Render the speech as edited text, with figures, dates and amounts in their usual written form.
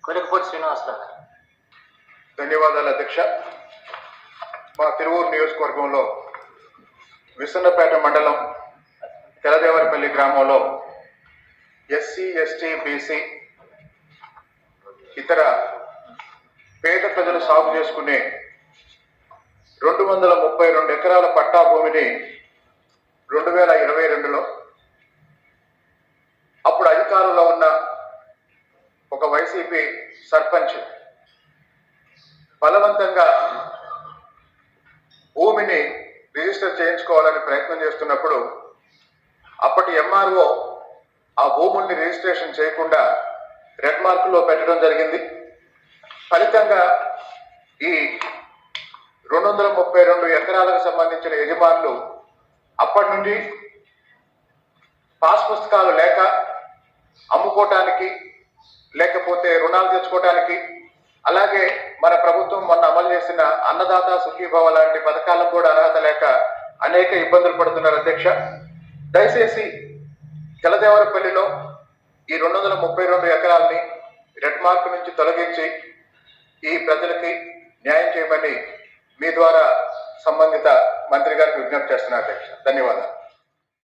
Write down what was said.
కొలికపూడి శ్రీనివాసరావు గారు. ధన్యవాదాలు అధ్యక్ష. మా తిరువూరు నియోజకవర్గంలో విసన్నపేట మండలం తెలదేవరపల్లి గ్రామంలో ఎస్సీ ఎస్టీ బీసీ ఇతర పేద ప్రజలు సాగు చేసుకునే 232 ఎకరాల పట్టా భూమిని 2022లో అప్పుడు అధికారంలో ఉన్న ఒక వైసీపీ సర్పంచ్ బలవంతంగా భూమిని రిజిస్టర్ చేయించుకోవాలని ప్రయత్నం చేస్తున్నప్పుడు అప్పటి ఎంఆర్ఓ ఆ భూముల్ని రిజిస్ట్రేషన్ చేయకుండా రెడ్ మార్కులో పెట్టడం జరిగింది. ఫలితంగా ఈ 232 ఎకరాలకు సంబంధించిన యజమానులు అప్పటి నుండి పాస్ పుస్తకాలు లేక అమ్ముకోవటానికి, లేకపోతే రుణాలు తెచ్చుకోవటానికి, అలాగే మన ప్రభుత్వం మొన్న అమలు చేసిన అన్నదాత సుఖీభవ లాంటి పథకాలకు కూడా అర్హత లేక అనేక ఇబ్బందులు పడుతున్నారు అధ్యక్ష. దయచేసి తెలదేవరపల్లిలో ఈ 232 ఎకరాలని రెడ్ మార్క్ నుంచి తొలగించి ఈ ప్రజలకి న్యాయం చేయమని మీ ద్వారా సంబంధిత మంత్రి గారికి విజ్ఞప్తి చేస్తున్నారు అధ్యక్ష. ధన్యవాదాలు.